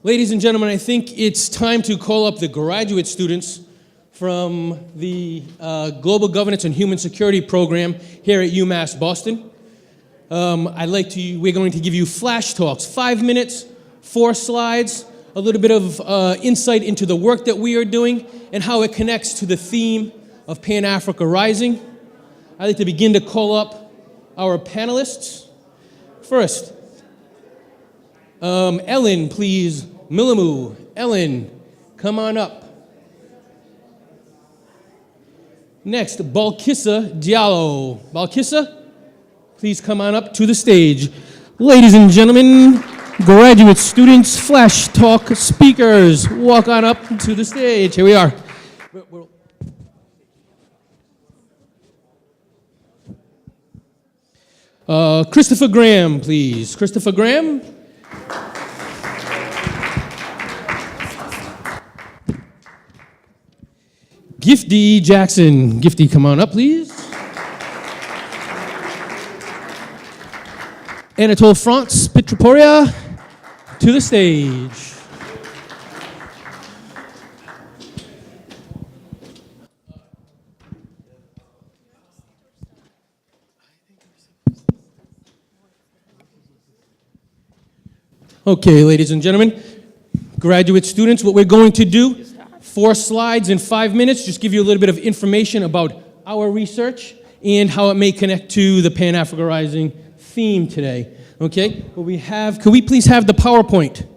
Ladies and gentlemen, I think it's time to call up the graduate students from the Global Governance and Human Security program here at UMass Boston. We're going to give you flash talks, 5 minutes, 4 slides, a little bit of insight into the work that we are doing and how it connects to the theme of Pan-Africa Rising. I'd like to begin to call up our panelists. First, Ellen, please. Milimu, Ellen, come on up. Next, Balkissa Diallo. Balkissa, please come on up to the stage. Ladies and gentlemen, graduate students, flash talk speakers, walk on up to the stage. Here we are. Christopher Graham, please. Christopher Graham. Gifty Jackson. Gifty, come on up, please. Anatole France Pitraporia to the stage. Okay, ladies and gentlemen, graduate students, what we're going to do, 4 slides in 5 minutes, just give you a little bit of information about our research and how it may connect to the Pan-Africa Rising theme today. Okay, could we please have the PowerPoint?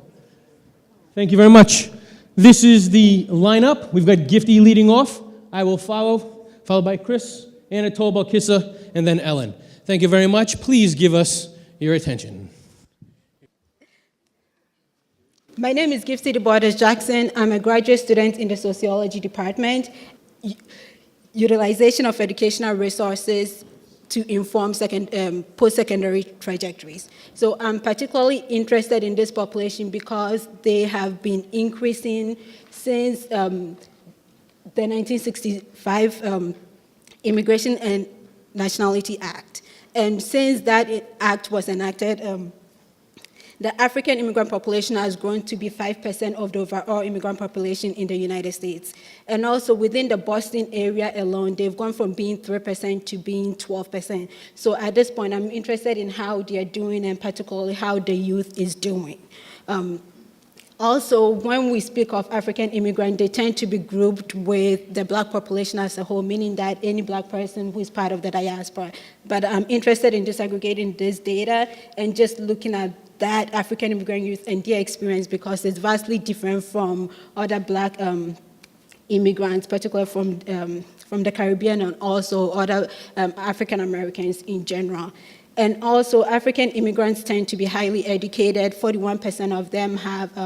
Thank you very much. This is the lineup. We've got Gifty leading off. I will followed by Chris, Anatole, Balkissa, and then Ellen. Thank you very much. Please give us your attention. My name is Gifty Jackson. I'm a graduate student in the sociology department. Utilization of educational resources to inform post-secondary trajectories. So I'm particularly interested in this population because they have been increasing since the 1965 Immigration and Nationality Act. And since that act was enacted, the African immigrant population has grown to be 5% of the overall immigrant population in the United States. And also within the Boston area alone, they've gone from being 3% to being 12%. So at this point, I'm interested in how they're doing and particularly how the youth is doing. Also, when we speak of African immigrant, they tend to be grouped with the Black population as a whole, meaning that any Black person who is part of the diaspora. But I'm interested in disaggregating this data and just looking at that African immigrant youth and their experience because it's vastly different from other Black immigrants, particularly from the Caribbean and also other African Americans in general. And also, African immigrants tend to be highly educated. 41% of them have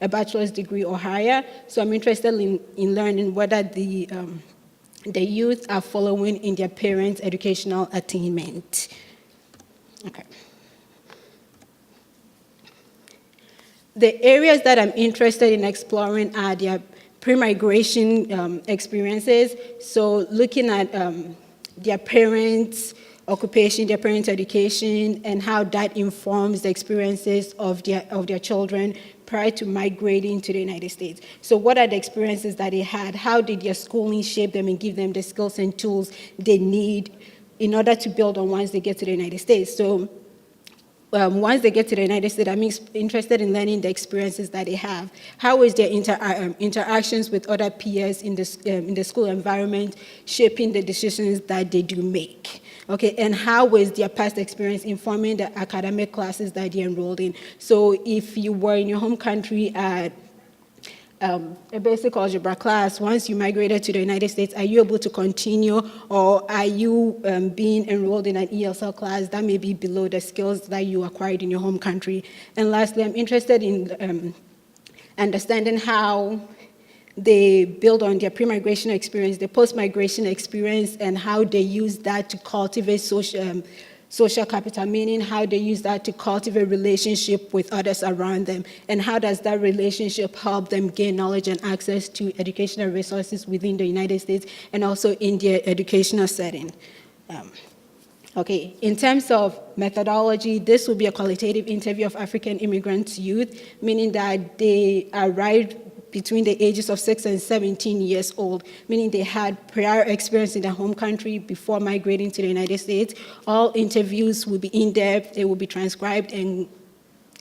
a bachelor's degree or higher. So I'm interested in learning whether the youth are following in their parents' educational attainment. Okay. The areas that I'm interested in exploring are their pre-migration experiences. So looking at their parents' occupation, their parents' education, and how that informs the experiences of their children prior to migrating to the United States. So what are the experiences that they had? How did their schooling shape them and give them the skills and tools they need in order to build on once they get to the United States? So once they get to the United States, I'm interested in learning the experiences that they have. How is their interactions with other peers in the school environment shaping the decisions that they do make? Okay, and how is their past experience informing the academic classes that they enrolled in? So if you were in your home country at a basic algebra class, once you migrated to the United States, are you able to continue, or are you being enrolled in an ESL class that may be below the skills that you acquired in your home country? And lastly, I'm interested in understanding how they build on their pre-migration experience, the post-migration experience, and how they use that to cultivate social capital, meaning how they use that to cultivate relationship with others around them, and how does that relationship help them gain knowledge and access to educational resources within the United States and also in their educational setting. Okay, in terms of methodology, this will be a qualitative interview of African immigrant youth, meaning that they arrived between the ages of 6 and 17 years old, meaning they had prior experience in their home country before migrating to the United States. All interviews will be in-depth, they will be transcribed and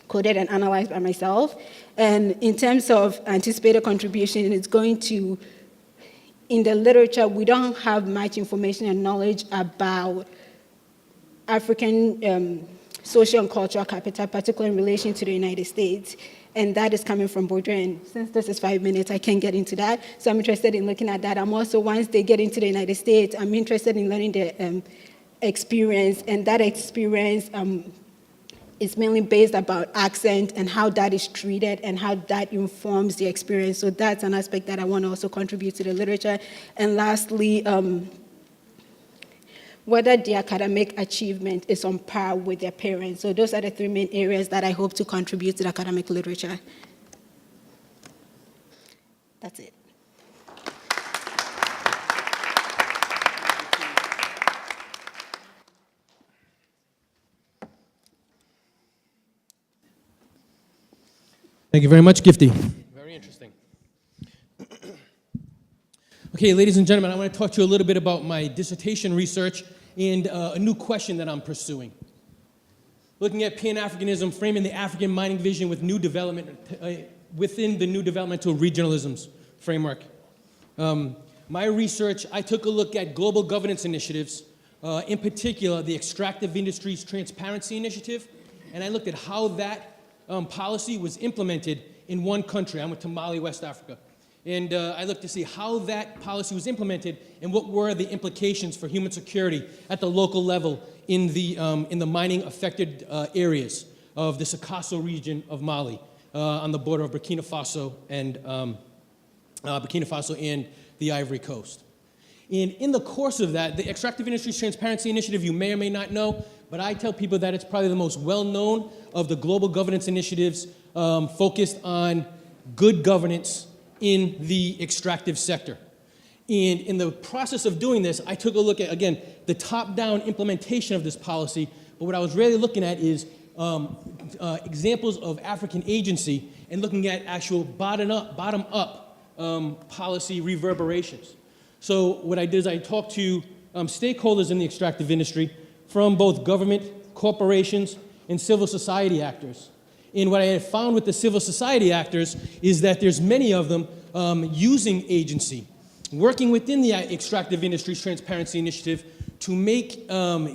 coded and analyzed by myself. And in terms of anticipated contribution, it's going to, in the literature, we don't have much information and knowledge about African social and cultural capital, particularly in relation to the United States. And that is coming from Baudry. And since this is 5 minutes, I can't get into that. So I'm interested in looking at that. I'm also, once they get into the United States, I'm interested in learning their experience. And that experience is mainly based about accent and how that is treated and how that informs the experience. So that's an aspect that I want to also contribute to the literature. And lastly, whether the academic achievement is on par with their parents. So those are the 3 main areas that I hope to contribute to the academic literature. That's it. Thank you very much, Gifty. Very interesting. Okay, ladies and gentlemen, I want to talk to you a little bit about my dissertation research and a new question that I'm pursuing. Looking at Pan-Africanism, framing the African mining vision with new development within the new developmental regionalisms framework. My research, I took a look at global governance initiatives, in particular the Extractive Industries Transparency Initiative, and I looked at how that policy was implemented in one country. I went to Mali, West Africa. And I looked to see how that policy was implemented and what were the implications for human security at the local level in the mining affected areas of the Sikasso region of Mali on the border of Burkina Faso and the Ivory Coast. And in the course of that, the Extractive Industries Transparency Initiative, you may or may not know, but I tell people that it's probably the most well-known of the global governance initiatives focused on good governance in the extractive sector. And in the process of doing this, I took a look at, again, the top-down implementation of this policy, but what I was really looking at is examples of African agency and looking at actual bottom-up policy reverberations. So what I did is I talked to stakeholders in the extractive industry from both government, corporations, and civil society actors. And what I have found with the civil society actors is that there's many of them using agency, working within the Extractive Industries Transparency Initiative to make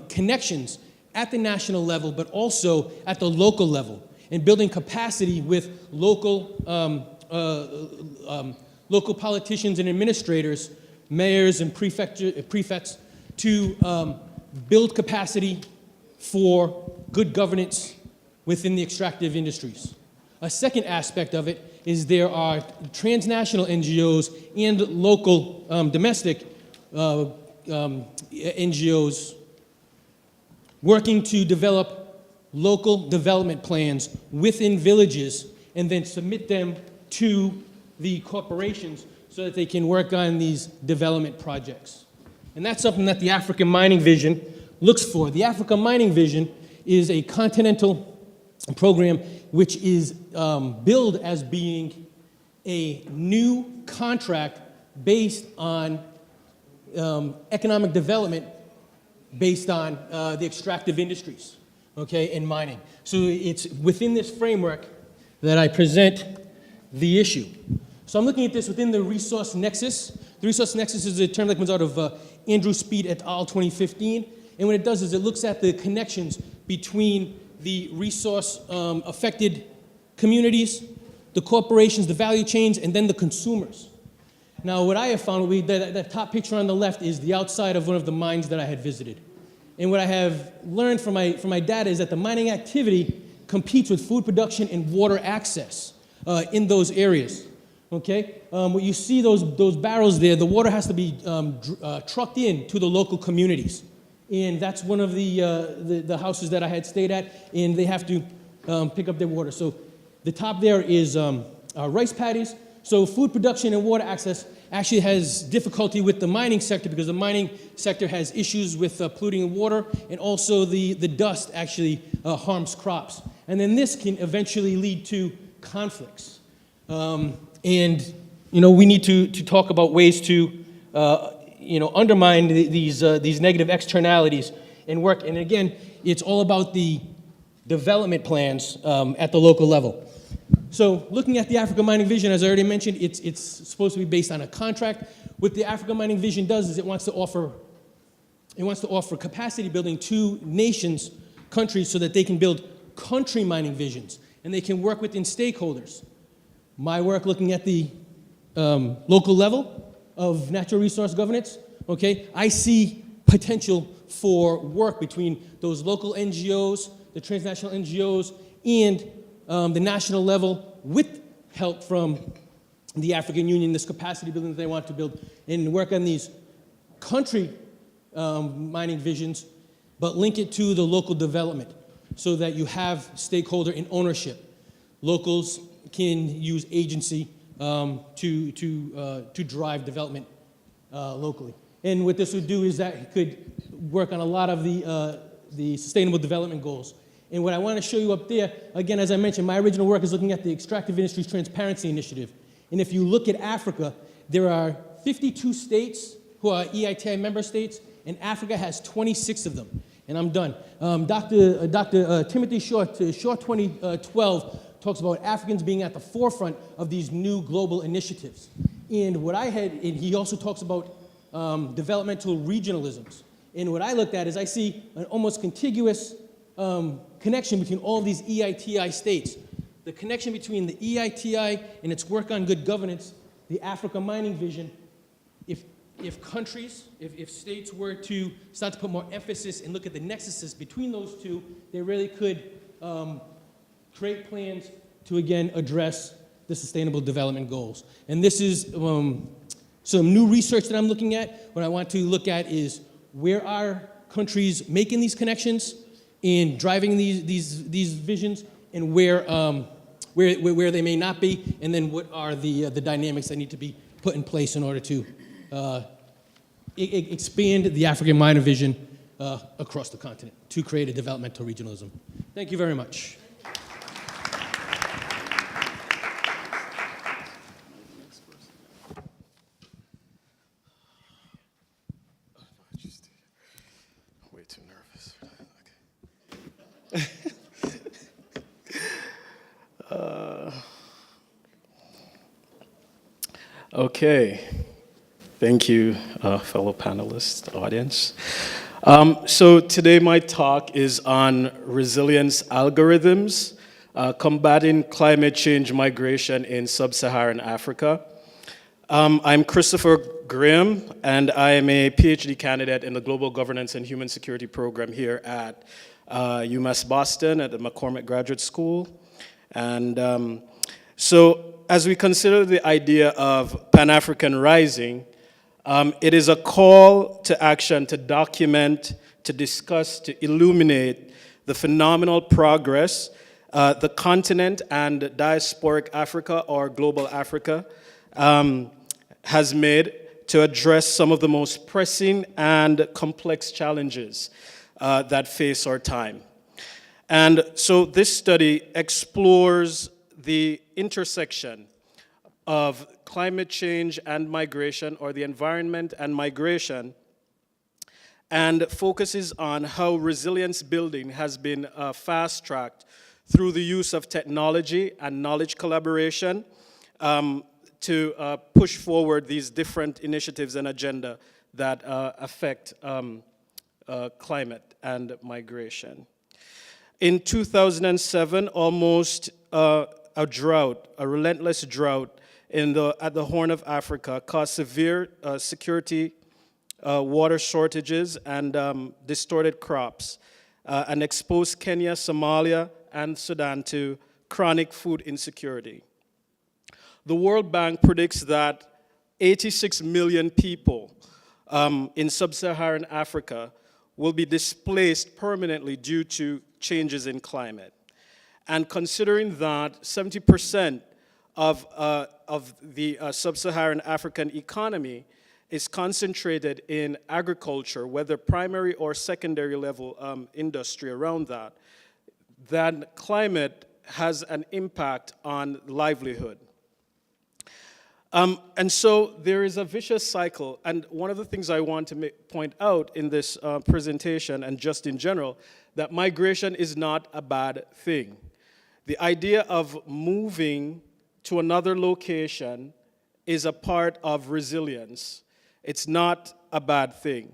connections at the national level, but also at the local level, and building capacity with local politicians and administrators, mayors and prefects to build capacity for good governance within the extractive industries. A second aspect of it is there are transnational NGOs and local domestic NGOs working to develop local development plans within villages and then submit them to the corporations so that they can work on these development projects. And that's something that the African Mining Vision looks for. The African Mining Vision is a continental program which is billed as being a new contract based on economic development based on the extractive industries, okay, and mining. So it's within this framework that I present the issue. So I'm looking at this within the resource nexus. The resource nexus is a term that comes out of Andrew Speed et al. 2015. And what it does is it looks at the connections between the resource affected communities, the corporations, the value chains, and then the consumers. Now, what I have found, that top picture on the left is the outside of one of the mines that I had visited. And what I have learned from my data is that the mining activity competes with food production and water access in those areas. Okay? What you see those barrels there, the water has to be trucked in to the local communities. And that's one of the houses that I had stayed at, and they have to pick up their water. So the top there is rice paddies, so food production and water access, actually has difficulty with the mining sector because the mining sector has issues with polluting water, and also the dust actually harms crops. And then this can eventually lead to conflicts. And we need to talk about ways to undermine these negative externalities and work. And again, it's all about the development plans at the local level. So looking at the Africa Mining Vision, as I already mentioned, it's supposed to be based on a contract. What the Africa Mining Vision does is it wants to offer capacity building to nations, countries, so that they can build country mining visions, and they can work within stakeholders. My work looking at the local level of natural resource governance, okay, I see potential for work between those local NGOs, the transnational NGOs, and the national level with help from the African Union, this capacity building that they want to build, and work on these country mining visions, but link it to the local development so that you have stakeholder and ownership. Locals can use agency to drive development locally. And what this would do is that it could work on a lot of the sustainable development goals. And what I want to show you up there, again, as I mentioned, my original work is looking at the Extractive Industries Transparency Initiative. And if you look at Africa, there are 52 states who are EITI member states, and Africa has 26 of them. And I'm done. Dr. Timothy Shaw, Shaw 2012, talks about Africans being at the forefront of these new global initiatives. And what I had, and he also talks about developmental regionalisms. And what I looked at is I see an almost contiguous connection between all of these EITI states. The connection between the EITI and its work on good governance, the Africa Mining Vision, if countries, if states were to start to put more emphasis and look at the nexuses between those two, they really could create plans to, again, address the Sustainable Development Goals. And this is some new research that I'm looking at. What I want to look at is where are countries making these connections and driving these visions, and where they may not be, and then what are the dynamics that need to be put in place in order to expand the African Minor Vision across the continent to create a developmental regionalism. Thank you very much. Way too nervous. Okay. Thank you, fellow panelists, audience. So today my talk is on resilience algorithms, combating climate change migration in Sub-Saharan Africa. I'm Christopher Graham, and I am a PhD candidate in the Global Governance and Human Security program here at UMass Boston at the McCormick Graduate School. And so as we consider the idea of Pan-African rising, it is a call to action to document, to discuss, to illuminate the phenomenal progress the continent and diasporic Africa, or global Africa, has made to address some of the most pressing and complex challenges that face our time. And so this study explores the intersection of climate change and migration, or the environment and migration, and focuses on how resilience building has been fast-tracked through the use of technology and knowledge collaboration to push forward these different initiatives and agenda that affect climate and migration. In 2007, almost a drought, a relentless drought at the Horn of Africa caused severe security, water shortages, and distorted crops, and exposed Kenya, Somalia, and Sudan to chronic food insecurity. The World Bank predicts that 86 million people in sub-Saharan Africa will be displaced permanently due to changes in climate. And considering that 70% of the sub-Saharan African economy is concentrated in agriculture, whether primary or secondary level industry around that, then climate has an impact on livelihood. And so there is a vicious cycle, and one of the things I want to point out in this presentation, and just in general, that migration is not a bad thing. The idea of moving to another location is a part of resilience. It's not a bad thing.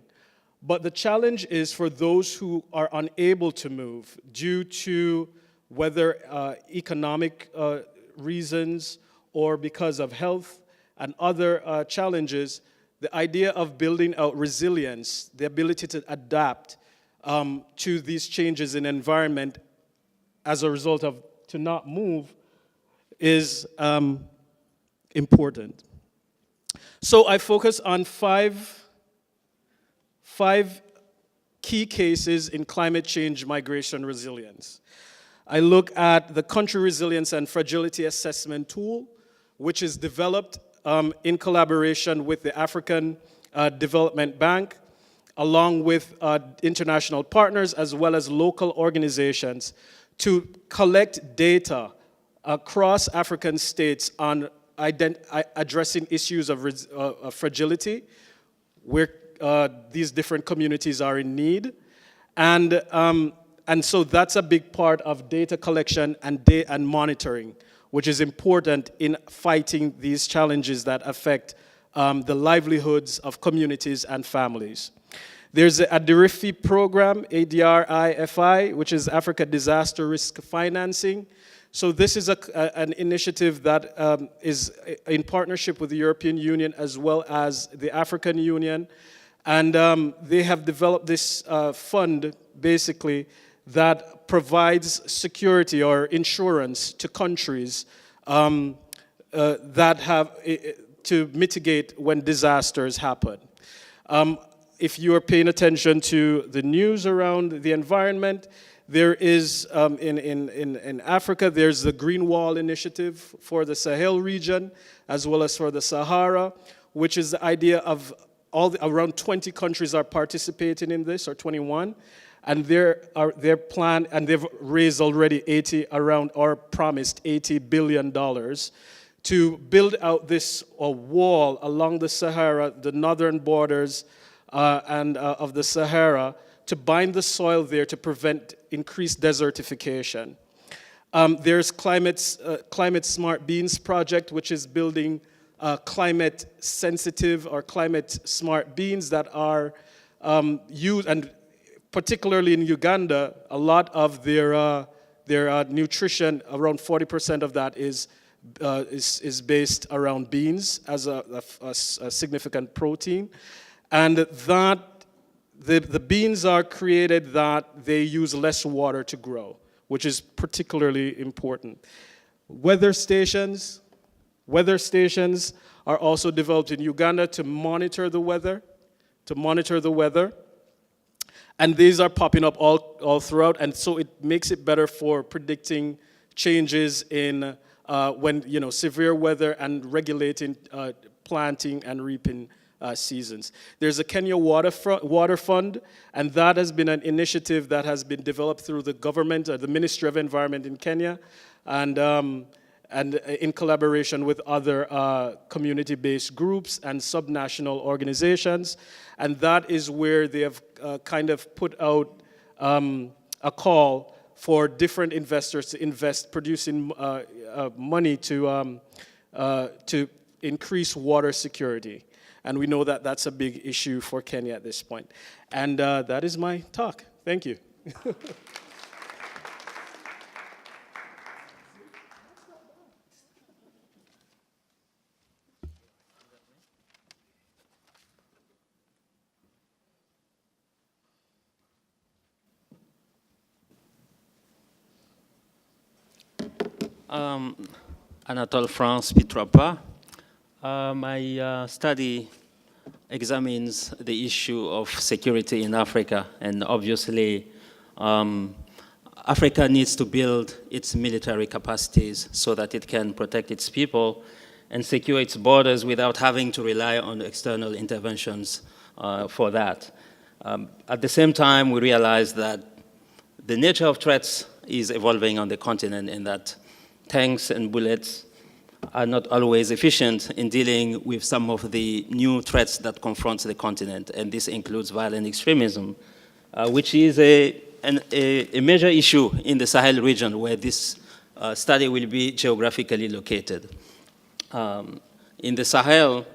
But the challenge is for those who are unable to move due to whether economic reasons or because of health and other challenges, the idea of building out resilience, the ability to adapt to these changes in environment as a result of to not move is important. So I focus on five key cases in climate change migration resilience. I look at the Country Resilience and Fragility Assessment Tool, which is developed in collaboration with the African Development Bank, along with international partners as well as local organizations, to collect data across African states on addressing issues of fragility, where these different communities are in need. And so that's a big part of data collection and monitoring, which is important in fighting these challenges that affect the livelihoods of communities and families. There's a DRIFI program, ADRIFI, which is Africa Disaster Risk Financing. So this is an initiative that is in partnership with the European Union as well as the African Union. And they have developed this fund, basically, that provides security or insurance to countries that have to mitigate when disasters happen. If you are paying attention to the news around the environment, there is, in Africa, there's the Green Wall Initiative for the Sahel region, as well as for the Sahara, which is the idea of around 20 countries are participating in this, or 21, and their plan, and they've raised already promised $80 billion to build out this wall along the Sahara, the northern borders of the Sahara, to bind the soil there to prevent increased desertification. There's Climate Smart Beans project, which is building climate sensitive or climate smart beans that are used, and particularly in Uganda, a lot of their nutrition, around 40% of that is based around beans as a significant protein. And that the beans are created that they use less water to grow, which is particularly important. Weather stations are also developed in Uganda to monitor the weather, and these are popping up all throughout, and so it makes it better for predicting changes in when severe weather and regulating planting and reaping seasons. There's a Kenya Water Fund, and that has been an initiative that has been developed through the government, the Ministry of Environment in Kenya, and in collaboration with other community-based groups and subnational organizations. And that is where they have kind of put out a call for different investors to invest, producing money to increase water security. And we know that that's a big issue for Kenya at this point. And that is my talk. Thank you. Anatole France Pitrapa. My study examines the issue of security in Africa, and obviously Africa needs to build its military capacities so that it can protect its people and secure its borders without having to rely on external interventions for that. At the same time, we realize that the nature of threats is evolving on the continent, and that tanks and bullets are not always efficient in dealing with some of the new threats that confront the continent, and this includes violent extremism, which is a major issue in the Sahel region, where this study will be geographically located. In the Sahel,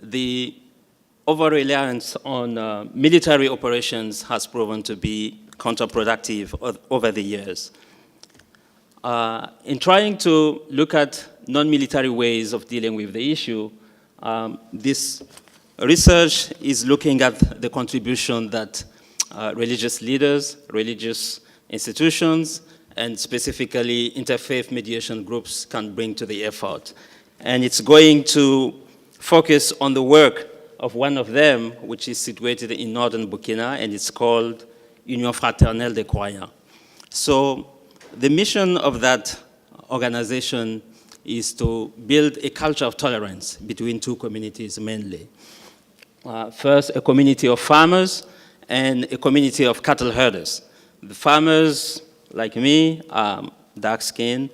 the over-reliance on military operations has proven to be counterproductive over the years. In trying to look at non-military ways of dealing with the issue, this research is looking at the contribution that religious leaders, religious institutions, and specifically interfaith mediation groups can bring to the effort. And it's going to focus on the work of one of them, which is situated in northern Burkina, and it's called Union Fraternelle des Croyants. So the mission of that organization is to build a culture of tolerance between two communities mainly. First, a community of farmers and a community of cattle herders. The farmers, like me, are dark-skinned,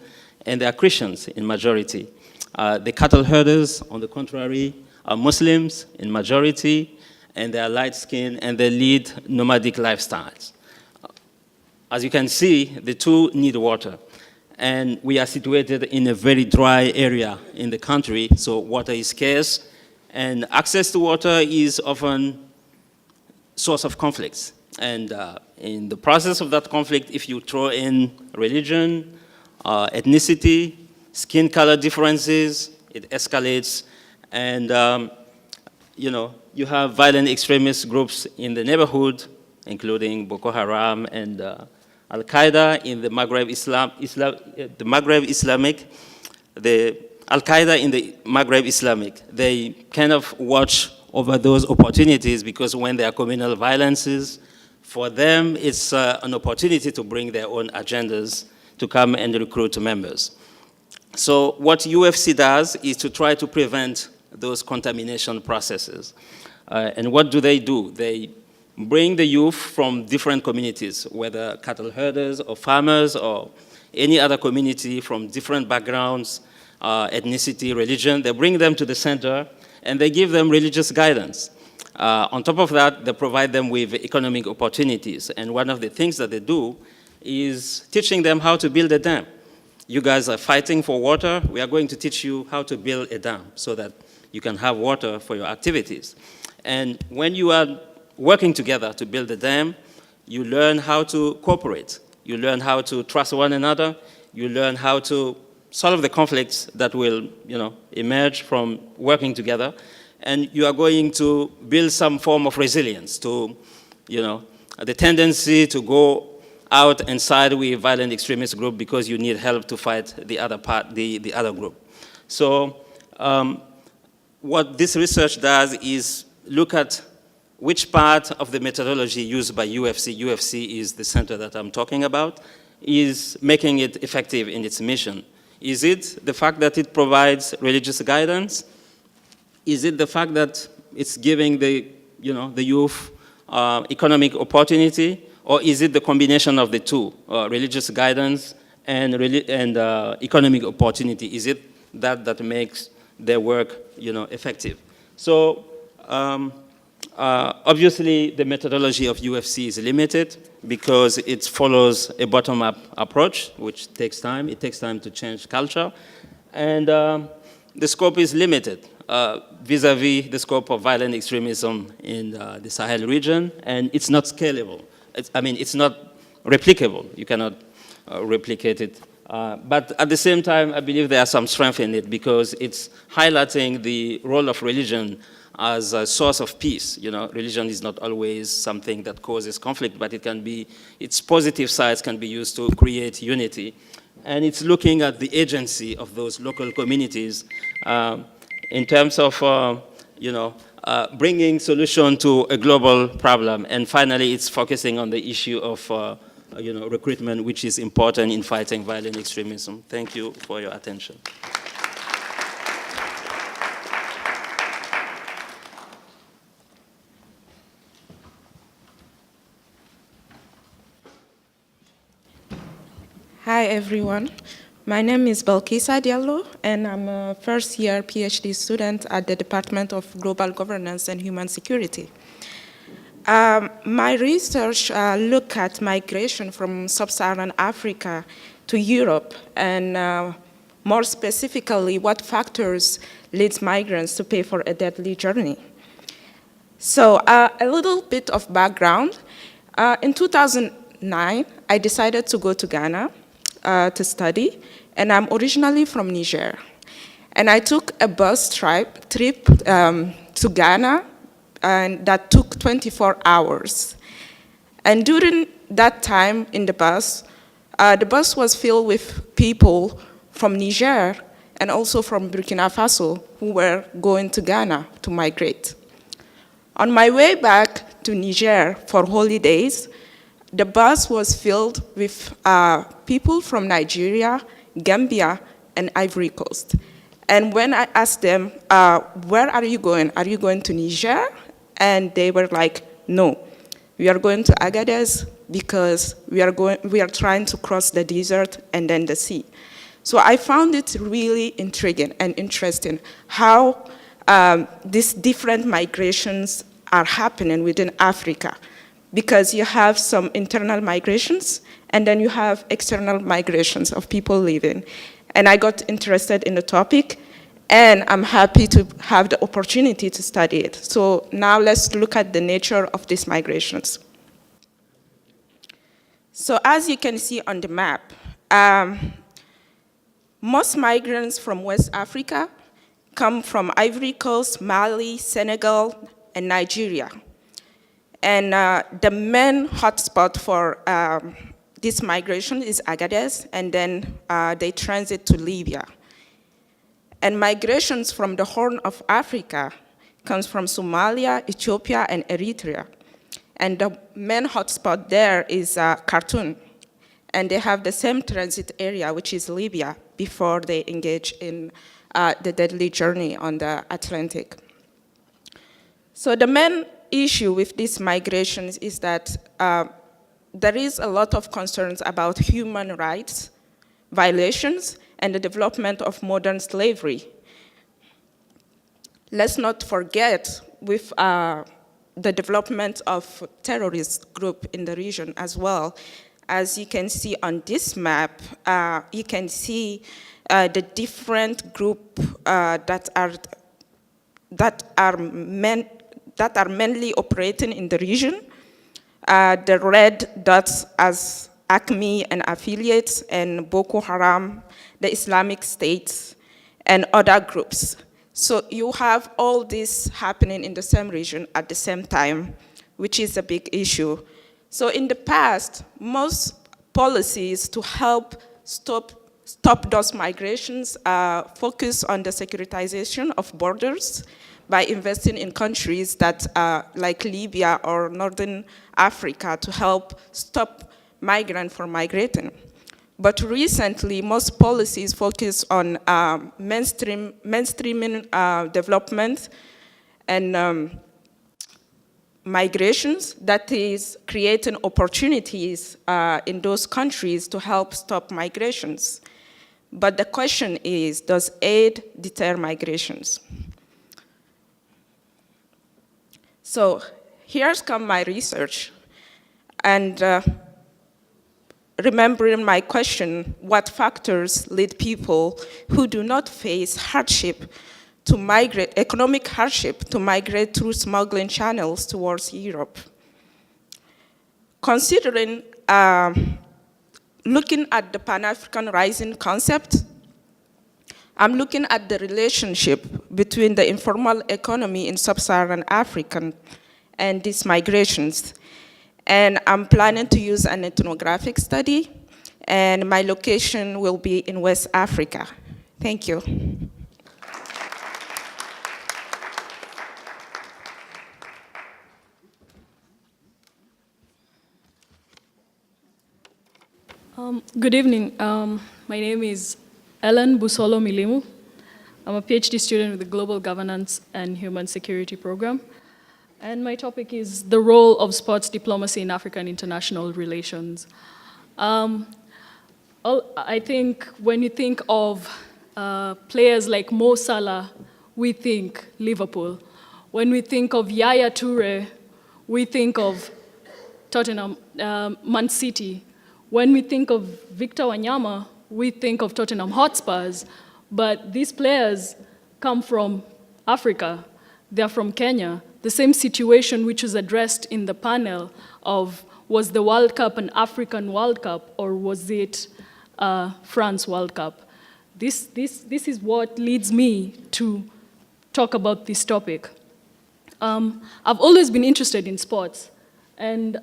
and they are Christians in majority. The cattle herders, on the contrary, are Muslims in majority, and they are light-skinned, and they lead nomadic lifestyles. As you can see, the two need water. And we are situated in a very dry area in the country, so water is scarce, and access to water is often source of conflicts. And in the process of that conflict, if you throw in religion, ethnicity, skin color differences, it escalates. And you have violent extremist groups in the neighborhood, including Boko Haram and Al-Qaeda in the Maghreb Islamic. The Al-Qaeda in the Maghreb Islamic, they kind of watch over those opportunities, because when there are communal violences, for them it's an opportunity to bring their own agendas to come and recruit members. So what UFC does is to try to prevent those contamination processes. And what do? They bring the youth from different communities, whether cattle herders or farmers or any other community from different backgrounds, ethnicity, religion. They bring them to the center and they give them religious guidance. On top of that, they provide them with economic opportunities. And one of the things that they do is teaching them how to build a dam. You guys are fighting for water. We are going to teach you how to build a dam so that you can have water for your activities. And when you are working together to build a dam, you learn how to cooperate. You learn how to trust one another. You learn how to solve the conflicts that will, emerge from working together. And you are going to build some form of resilience to, the tendency to go out and side with violent extremist group because you need help to fight the other group. So what this research does is look at which part of the methodology used by UFC is the center that I'm talking about, is making it effective in its mission. Is it the fact that it provides religious guidance? Is it the fact that it's giving the youth economic opportunity? Or is it the combination of the two, religious guidance and economic opportunity? Is it that makes their work effective? So obviously the methodology of UFC is limited because it follows a bottom-up approach, which takes time. It takes time to change culture. And the scope is limited vis-a-vis the scope of violent extremism in the Sahel region, and it's not scalable. It's not replicable. You cannot replicate it. But at the same time, I believe there are some strength in it because it's highlighting the role of religion as a source of peace. Religion is not always something that causes conflict, but its positive sides can be used to create unity. And it's looking at the agency of those local communities in terms of, bringing solution to a global problem. And finally, it's focusing on the issue of recruitment, which is important in fighting violent extremism. Thank you for your attention. Hi, everyone. My name is Balkisa Diallo, and I'm a first-year PhD student at the Department of Global Governance and Human Security. My research look at migration from Sub-Saharan Africa to Europe, and more specifically, what factors leads migrants to pay for a deadly journey. So a little bit of background. In 2009, I decided to go to Ghana to study, and I'm originally from Niger. And I took a bus trip to Ghana, and that took 24 hours. And during that time in the bus was filled with people from Niger and also from Burkina Faso who were going to Ghana to migrate. On my way back to Niger for holidays, the bus was filled with people from Nigeria, Gambia, and Ivory Coast. And when I asked them, where are you going? Are you going to Niger? And they were like, no, we are going to Agadez because we are trying to cross the desert and then the sea. So I found it really intriguing and interesting how these different migrations are happening within Africa, because you have some internal migrations and then you have external migrations of people living. And I got interested in the topic, and I'm happy to have the opportunity to study it. So now let's look at the nature of these migrations. So as you can see on the map, most migrants from West Africa come from Ivory Coast, Mali, Senegal, and Nigeria. And the main hotspot for this migration is Agadez, and then they transit to Libya. And migrations from the Horn of Africa comes from Somalia, Ethiopia, and Eritrea. And the main hotspot there is Khartoum. And they have the same transit area, which is Libya, before they engage in the deadly journey on the Atlantic. So the main issue with these migrations is that there is a lot of concerns about human rights violations and the development of modern slavery. Let's not forget with the development of terrorist group in the region as well. As you can see on this map, you can see the different group that are mainly operating in the region. The red dots as ACME and affiliates, and Boko Haram, the Islamic State, and other groups. So you have all this happening in the same region at the same time, which is a big issue. So in the past, most policies to help stop those migrations focus on the securitization of borders by investing in countries that like Libya or Northern Africa to help stop migrants from migrating. But recently, most policies focus on mainstreaming development and migrations, that is creating opportunities in those countries to help stop migrations. But the question is, does aid deter migrations? So here's come my research, and remembering my question, what factors lead people who do not face hardship to migrate, economic hardship, to migrate through smuggling channels towards Europe? Considering, looking at the Pan-African rising concept, I'm looking at the relationship between the informal economy in Sub-Saharan Africa and these migrations. And I'm planning to use an ethnographic study, and my location will be in West Africa. Thank you. Good evening. My name is Ellen Busolo Milimu. I'm a PhD student with the Global Governance and Human Security Program. And my topic is the role of sports diplomacy in African international relations. I think when you think of players like Mo Salah, we think Liverpool. When we think of Yaya Toure, we think of Tottenham, Man City. When we think of Victor Wanyama, we think of Tottenham Hotspurs. But these players come from Africa. They're from Kenya. The same situation which was addressed in the panel of was the World Cup an African World Cup or was it France World Cup? This is what leads me to talk about this topic. I've always been interested in sports. And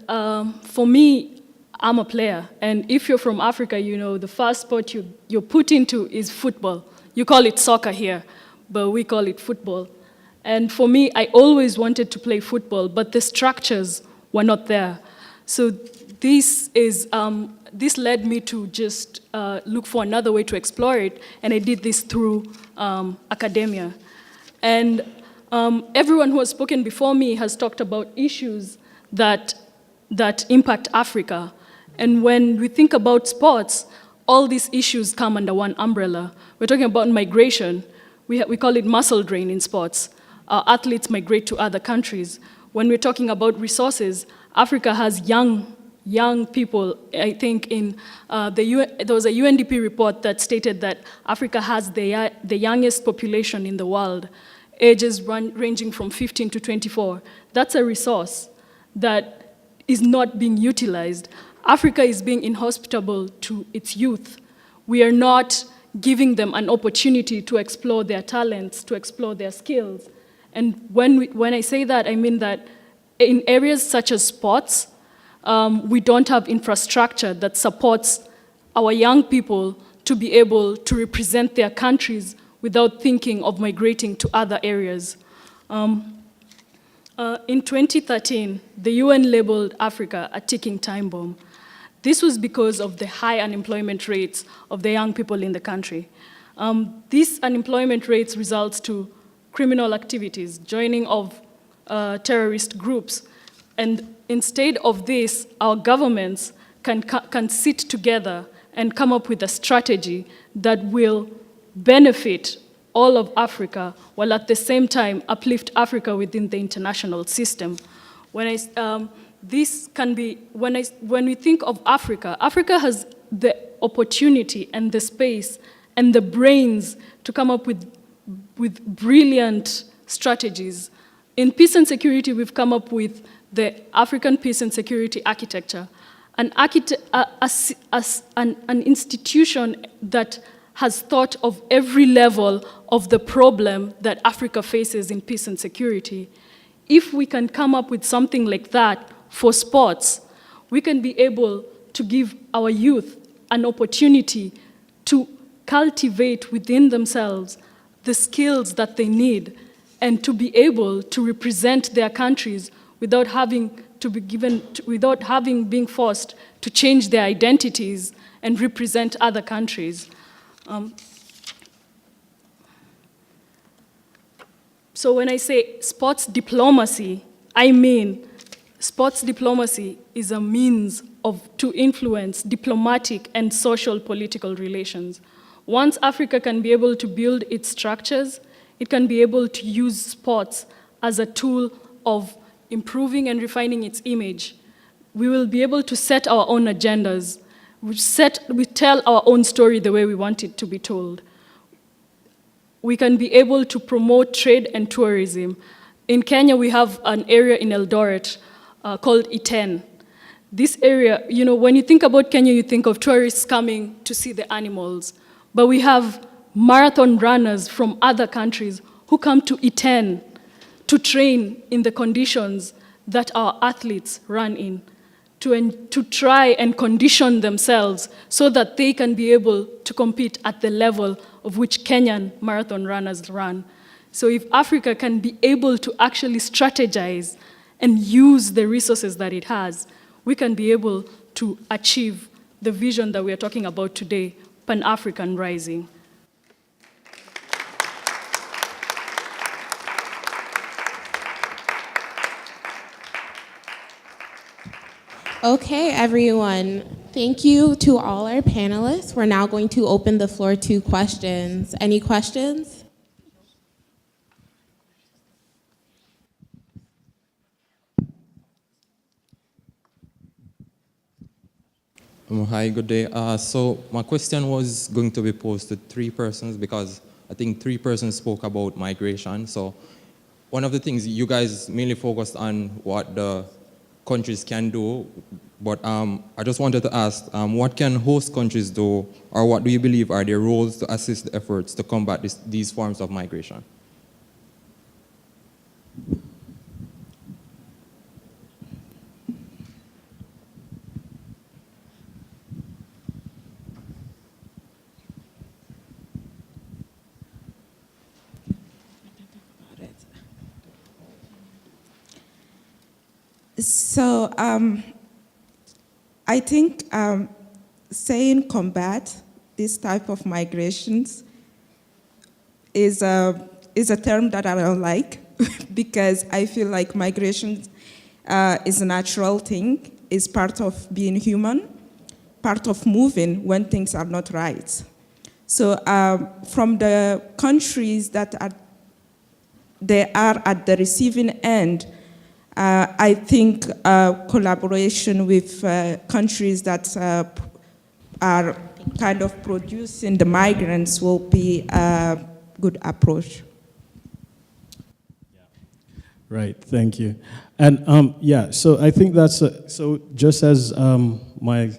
for me, I'm a player. And if you're from Africa, you know the first sport you're put into is football. You call it soccer here, but we call it football. And for me, I always wanted to play football, but the structures were not there. So this led me to just look for another way to explore it, and I did this through academia. And everyone who has spoken before me has talked about issues that impact Africa. And when we think about sports, all these issues come under one umbrella. We're talking about migration. We call it muscle drain in sports. Our athletes migrate to other countries. When we're talking about resources, Africa has young people. I think there was a UNDP report that stated that Africa has the youngest population in the world, ages ranging from 15 to 24. That's a resource that is not being utilized. Africa is being inhospitable to its youth. We are not giving them an opportunity to explore their talents, to explore their skills. And when I say that, I mean that in areas such as sports, we don't have infrastructure that supports our young people to be able to represent their countries without thinking of migrating to other areas. In 2013, the UN labeled Africa a ticking time bomb. This was because of the high unemployment rates of the young people in the country. These unemployment rates results to criminal activities, joining of terrorist groups. And instead of this, our governments can sit together and come up with a strategy that will benefit all of Africa, while at the same time uplift Africa within the international system. When we think of Africa, Africa has the opportunity and the space and the brains to come up with brilliant strategies. In peace and security, we've come up with the African Peace and Security Architecture, an institution that has thought of every level of the problem that Africa faces in peace and security. If we can come up with something like that for sports, we can be able to give our youth an opportunity to cultivate within themselves the skills that they need and to be able to represent their countries without having being forced to change their identities and represent other countries. So when I say sports diplomacy, I mean sports diplomacy is a means to influence diplomatic and social political relations. Once Africa can be able to build its structures, it can be able to use sports as a tool of improving and refining its image. We will be able to set our own agendas. We tell our own story the way we want it to be told. We can be able to promote trade and tourism. In Kenya, we have an area in Eldoret called Iten. This area, when you think about Kenya, you think of tourists coming to see the animals. But we have marathon runners from other countries who come to Iten to train in the conditions that our athletes run in, to try and condition themselves so that they can be able to compete at the level of which Kenyan marathon runners run. So if Africa can be able to actually strategize and use the resources that it has, we can be able to achieve the vision that we are talking about today, Pan-African Rising. Okay, everyone. Thank you to all our panelists. We're now going to open the floor to questions. Any questions? Hi, good day. So my question was going to be posed to three persons because I think three persons spoke about migration. So one of the things you guys mainly focused on what the countries can do, but I just wanted to ask, what can host countries do, or what do you believe are their roles to assist the efforts to combat these forms of migration? So I think saying combat this type of migrations is a term that I don't like because I feel like migration is a natural thing, is part of being human, part of moving when things are not right. So from the countries that they are at the receiving end, I think collaboration with countries that are kind of producing the migrants will be a good approach. Right, thank you. And yeah, so I think that's, so just as my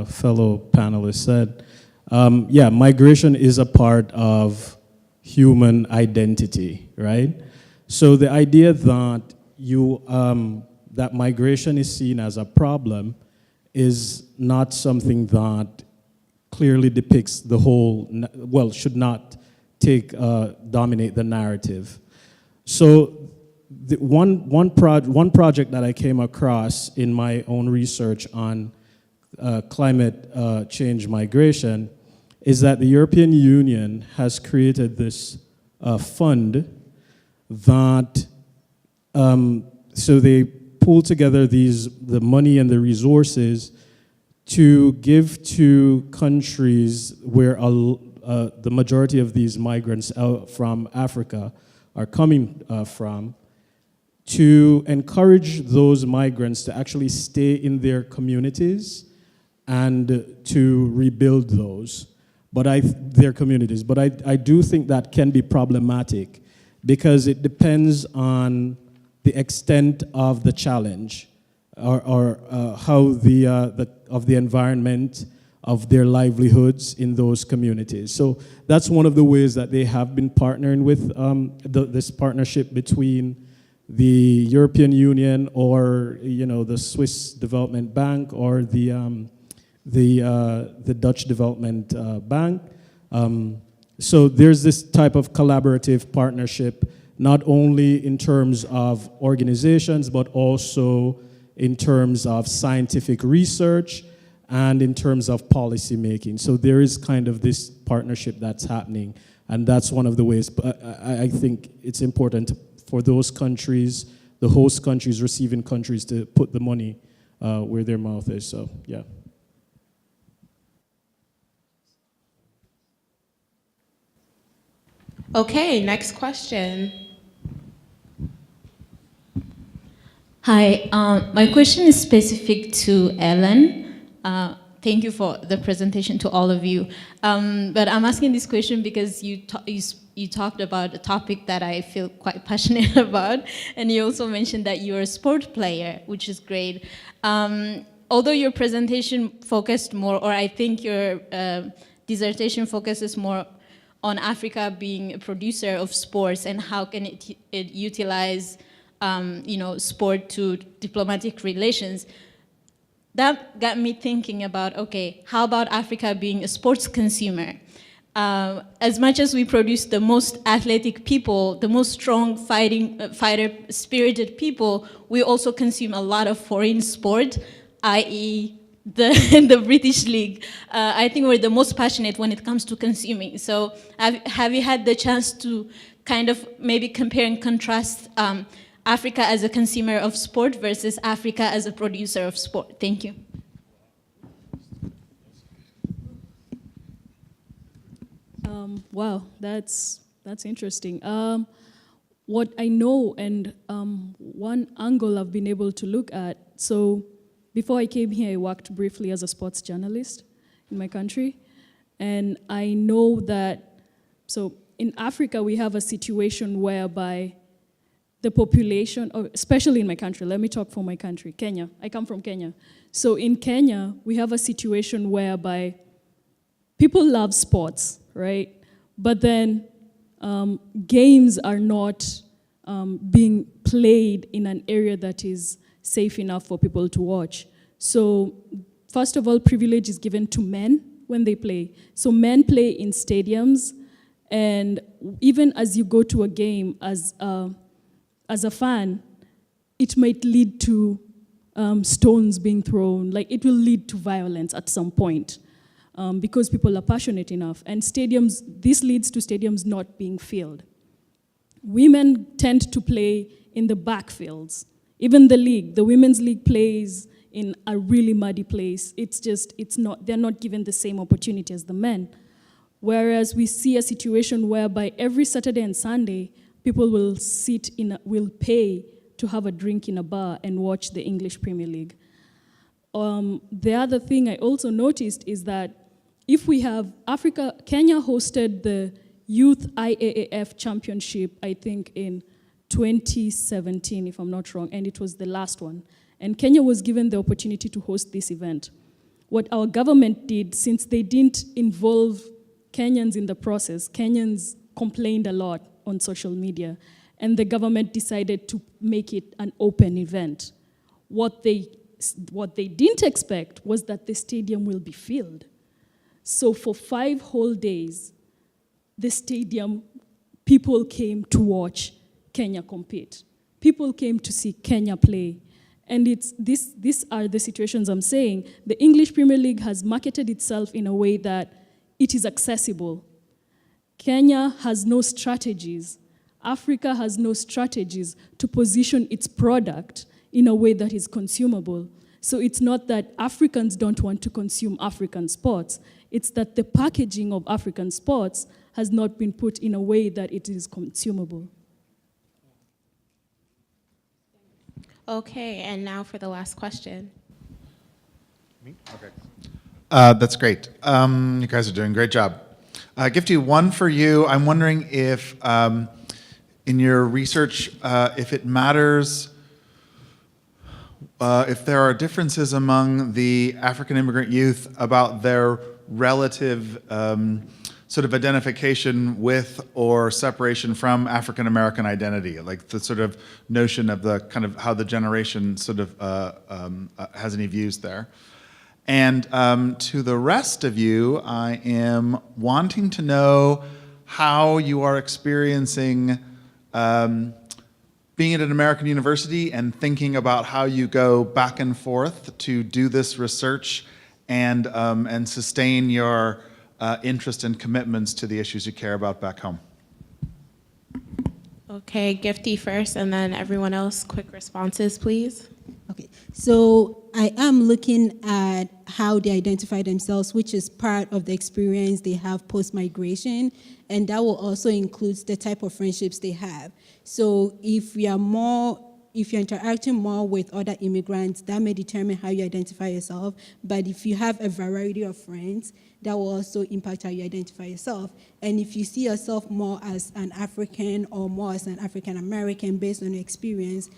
fellow panelists said, yeah, migration is a part of human identity, right? So the idea that that migration is seen as a problem is not something that clearly depicts the whole, well, should not dominate the narrative. So one project that I came across in my own research on climate change migration is that the European Union has created this fund that so they pull together the money and the resources to give to countries where the majority of these migrants out from Africa are coming from, to encourage those migrants to actually stay in their communities and to rebuild their communities. But I do think that can be problematic because it depends on the extent of the challenge or how of the environment, of their livelihoods in those communities. So that's one of the ways that they have been partnering with this partnership between the European Union or the Swiss Development Bank or the Dutch Development Bank. So there's this type of collaborative partnership, not only in terms of organizations, but also in terms of scientific research and in terms of policy making. So there is kind of this partnership that's happening, and that's one of the ways. But I think it's important for those countries, the host countries, receiving countries, to put the money where their mouth is. So, yeah. Okay, next question. Hi, my question is specific to Ellen. Thank you for the presentation to all of you. But I'm asking this question because you talked about a topic that I feel quite passionate about, and you also mentioned that you're a sport player, which is great. Although your presentation focused more, or I think your dissertation focuses more on Africa being a producer of sports and how can it utilize sport to diplomatic relations. That got me thinking about, okay, how about Africa being a sports consumer? As much as we produce the most athletic people, the most strong fighter-spirited people, we also consume a lot of foreign sport, i.e. the the British League. I think we're the most passionate when it comes to consuming. So have you had the chance to kind of maybe compare and contrast Africa as a consumer of sport versus Africa as a producer of sport? Thank you. Wow, that's interesting. What I know and one angle I've been able to look at, so before I came here, I worked briefly as a sports journalist in my country, and I know that, so in Africa, we have a situation whereby the population, or especially in my country, let me talk for my country, Kenya. I come from Kenya. So in Kenya, we have a situation whereby people love sports, right? But then games are not being played in an area that is safe enough for people to watch. So first of all, privilege is given to men when they play. So men play in stadiums, and even as you go to a game as a fan, it might lead to stones being thrown. Like, it will lead to violence at some point because people are passionate enough. And stadiums, this leads to stadiums not being filled. Women tend to play in the backfields. Even the women's league plays in a really muddy place. They're not given the same opportunity as the men. Whereas we see a situation whereby every Saturday and Sunday, people will pay to have a drink in a bar and watch the English Premier League. The other thing I also noticed is that if we have Kenya hosted the Youth IAAF Championship, I think in 2017, if I'm not wrong, and it was the last one. And Kenya was given the opportunity to host this event. What our government did, since they didn't involve Kenyans in the process, Kenyans complained a lot on social media, and the government decided to make it an open event. What they didn't expect was that the stadium will be filled. So for 5 whole days, the stadium, people came to watch Kenya compete. People came to see Kenya play. And these are the situations I'm saying. The English Premier League has marketed itself in a way that it is accessible. Kenya has no strategies. Africa has no strategies to position its product in a way that is consumable. So it's not that Africans don't want to consume African sports. It's that the packaging of African sports has not been put in a way that it is consumable. Okay, and now for the last question. Me? Okay. That's great. You guys are doing a great job. Gifty, one for you. I'm wondering if, in your research, if it matters, if there are differences among the African immigrant youth about their relative sort of identification with or separation from African American identity, like the sort of notion of the kind of how the generation sort of has any views there. And to the rest of you, I am wanting to know how you are experiencing being at an American university and thinking about how you go back and forth to do this research and sustain your interest and commitments to the issues you care about back home. Okay, Gifty first, and then everyone else, quick responses, please. Okay, so I am looking at how they identify themselves, which is part of the experience they have post-migration, and that will also include the type of friendships they have. So if you're interacting more with other immigrants, that may determine how you identify yourself. But if you have a variety of friends, that will also impact how you identify yourself. And if you see yourself more as an African or more as an African American based on your experience,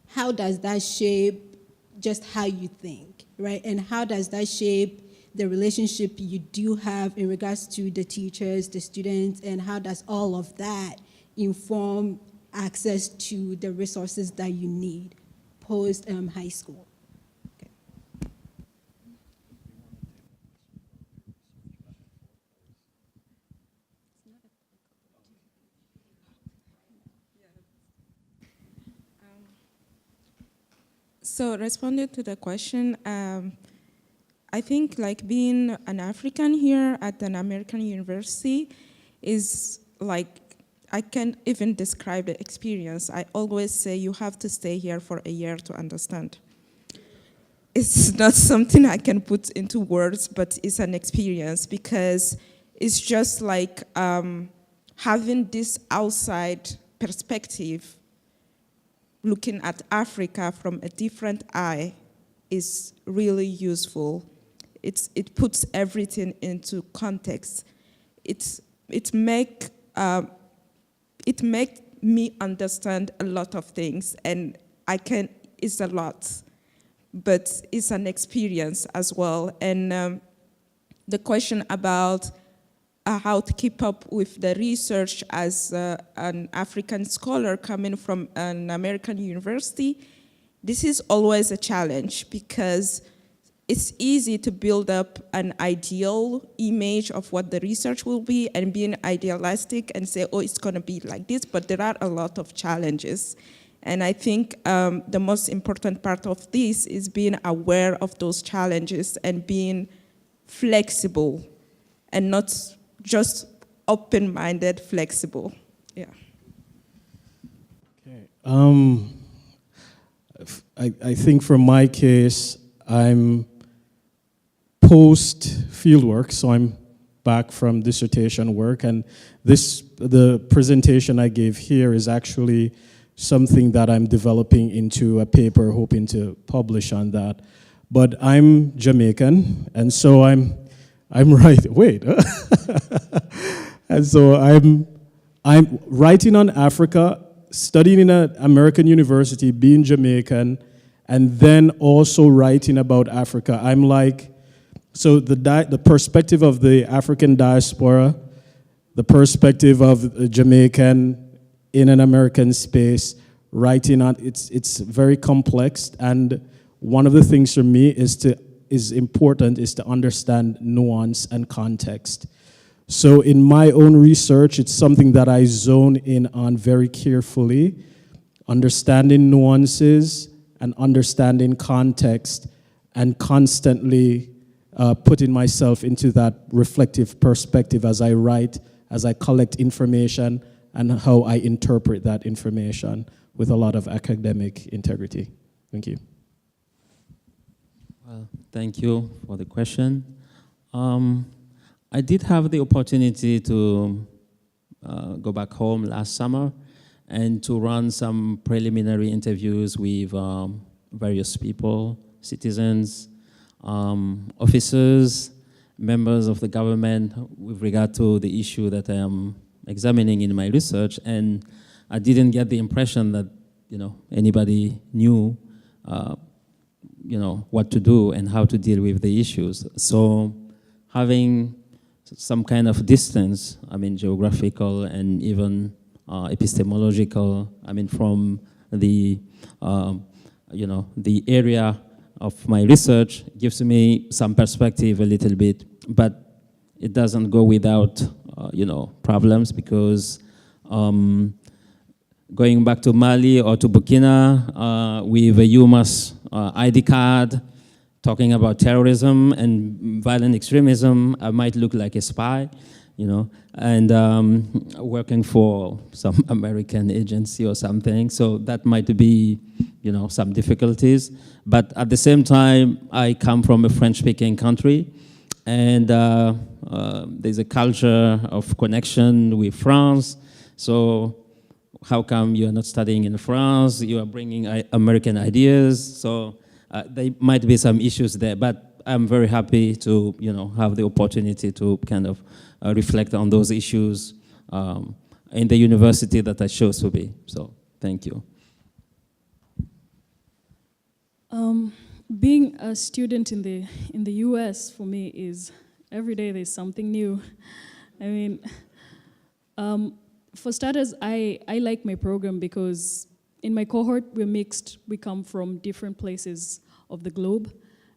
how does that shape just how you think, right? And how does that shape the relationship you do have in regards to the teachers, the students, and how does all of that inform access to the resources that you need post high school? Okay. So responding to the question, I think like being an African here at an American university is like, I can't even describe the experience. I always say you have to stay here for a year to understand. It's not something I can put into words, but it's an experience because it's just like having this outside perspective, looking at Africa from a different eye is really useful. It puts everything into context. It make me understand a lot of things, and it's a lot, but it's an experience as well. And the question about how to keep up with the research as an African scholar coming from an American university, this is always a challenge because it's easy to build up an ideal image of what the research will be and being idealistic and say, oh, it's going to be like this, but there are a lot of challenges. And I think the most important part of this is being aware of those challenges and being flexible and not just open-minded, flexible. Yeah. Okay. I think for my case, I'm post fieldwork, so I'm back from dissertation work, and the presentation I gave here is actually something that I'm developing into a paper, hoping to publish on that. But I'm Jamaican, and so I'm right. Wait, and so I'm writing on Africa, studying in an American university, being Jamaican, and then also writing about Africa. I'm like, so the perspective of the African diaspora, the perspective of a Jamaican in an American space, writing on, it's very complex, and one of the things for me is important to understand nuance and context. So in my own research, it's something that I zone in on very carefully, understanding nuances and understanding context, and constantly putting myself into that reflective perspective as I write, as I collect information, and how I interpret that information with a lot of academic integrity. Thank you. Well, thank you for the question. I did have the opportunity to go back home last summer and to run some preliminary interviews with various people, citizens, officers, members of the government with regard to the issue that I am examining in my research, and I didn't get the impression that anybody knew what to do and how to deal with the issues. So having some kind of distance, geographical and even epistemological, from the the area of my research gives me some perspective a little bit, but it doesn't go without problems, because going back to Mali or to Burkina with a UMass ID card, talking about terrorism and violent extremism, I might look like a spy, and working for some American agency or something. So that might be, some difficulties. But at the same time, I come from a French-speaking country, and there's a culture of connection with France. So how come you're not studying in France? You are bringing American ideas. So there might be some issues there, but I'm very happy to, have the opportunity to kind of reflect on those issues in the university that I chose to be. So, thank you. Being a student in the U.S. for me is every day there's something new. For starters, I like my program because in my cohort we're mixed. We come from different places of the globe,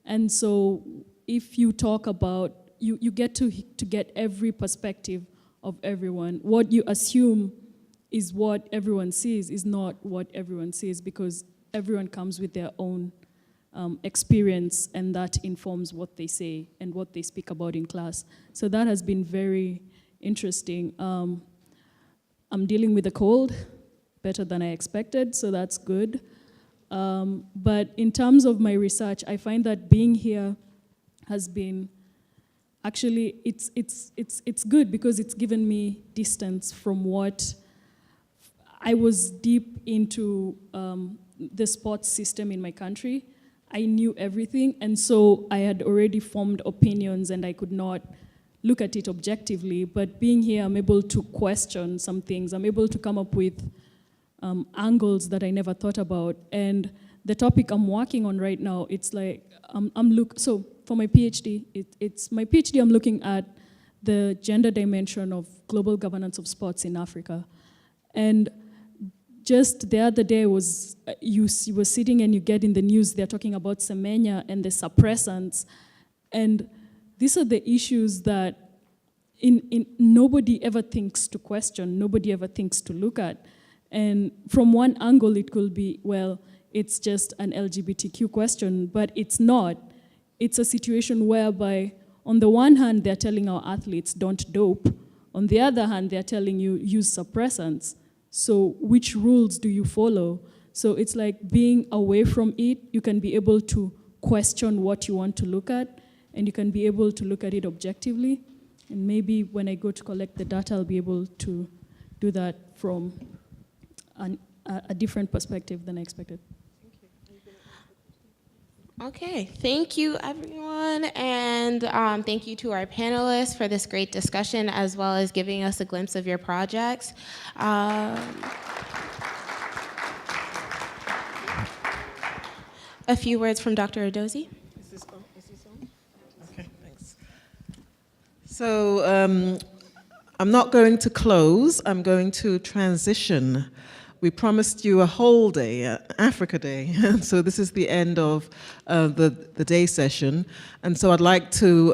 and so if you talk about, you get to get every perspective of everyone. What you assume is what everyone sees is not what everyone sees, because everyone comes with their own experience, and that informs what they say and what they speak about in class. So that has been very interesting. I'm dealing with a cold, better than I expected, so that's good. But in terms of my research, I find that being here has been, actually, it's good because it's given me distance from what I was deep into the sports system in my country. I knew everything, and so I had already formed opinions and I could not look at it objectively. But being here, I'm able to question some things. I'm able to come up with angles that I never thought about. And the topic I'm working on right now, it's like, so for my PhD, I'm looking at the gender dimension of global governance of sports in Africa. And just the other day you were sitting and you get in the news, they're talking about Semenya and the suppressants. And these are the issues that nobody ever thinks to question, nobody ever thinks to look at. And from one angle, it could be, well, it's just an LGBTQ question, but it's not. It's a situation whereby, on the one hand, they're telling our athletes, don't dope. On the other hand, they're telling you, use suppressants. So which rules do you follow? So it's like being away from it, you can be able to question what you want to look at, and you can be able to look at it objectively. And maybe when I go to collect the data, I'll be able to do that from a different perspective than I expected. Okay, thank you everyone, and thank you to our panelists for this great discussion, as well as giving us a glimpse of your projects. A few words from Dr. Edozie. Is this on? Okay, thanks. So I'm not going to close, I'm going to transition. We promised you a whole day, Africa Day, so this is the end of the day session. And so I'd like to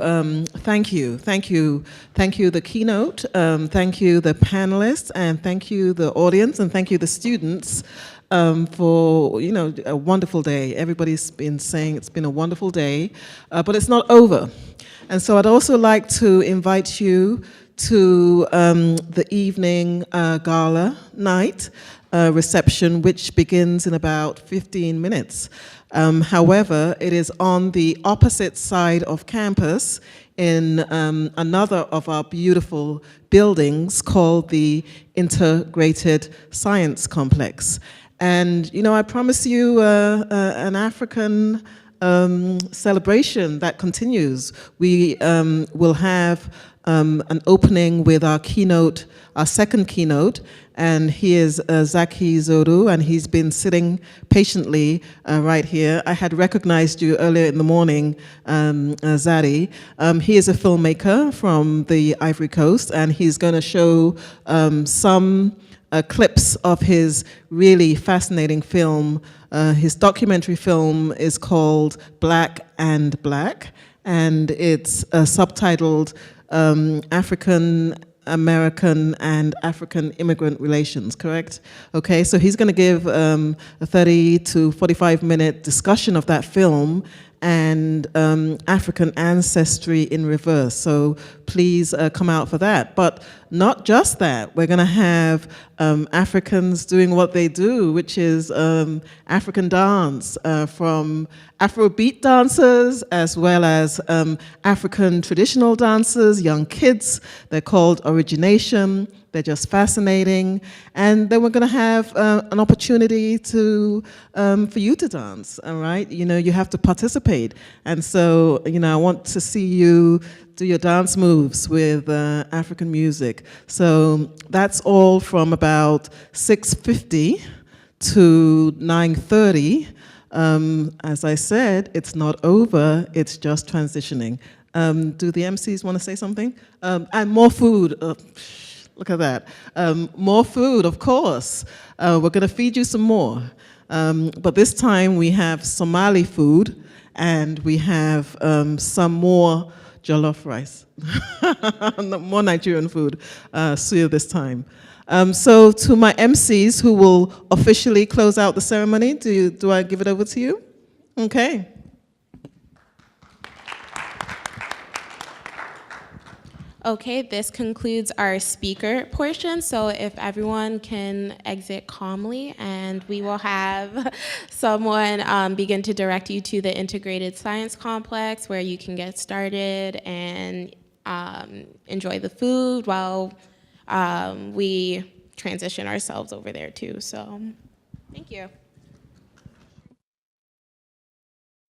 thank you the keynote, thank you the panelists, and thank you the audience, and thank you the students for a wonderful day. Everybody's been saying it's been a wonderful day, but it's not over. And so I'd also like to invite you to the evening gala night reception, which begins in about 15 minutes. However, it is on the opposite side of campus in another of our beautiful buildings called the Integrated Science Complex. And, I promise you an African celebration that continues. We will have an opening with our keynote, our second keynote, and he is Zaki Zodu, and he's been sitting patiently right here. I had recognized you earlier in the morning, Zadi. He is a filmmaker from the Ivory Coast, and he's going to show some clips of his really fascinating film. His documentary film is called Black and Black, and it's subtitled African American and African immigrant relations, correct? Okay, so he's going to give a 30 to 45 minute discussion of that film and African ancestry in reverse. So please come out for that. But not just that, we're going to have Africans doing what they do, which is African dance from Afrobeat dancers as well as African traditional dancers, young kids. They're called Origination. They're just fascinating. And then we're going to have an opportunity to for you to dance, all right? You have to participate. And so, I want to see you do your dance moves with African music. So that's all from about 6:50 to 9:30. As I said, it's not over, it's just transitioning. Do the MCs want to say something? And more food. Look at that. More food, of course. We're going to feed you some more. But this time we have Somali food, and we have some more jollof rice. More Nigerian food, suya this time. So to my MCs who will officially close out the ceremony, do I give it over to you? Okay. Okay, this concludes our speaker portion. So if everyone can exit calmly, and we will have someone begin to direct you to the Integrated Science Complex where you can get started and enjoy the food while we transition ourselves over there too. So thank you.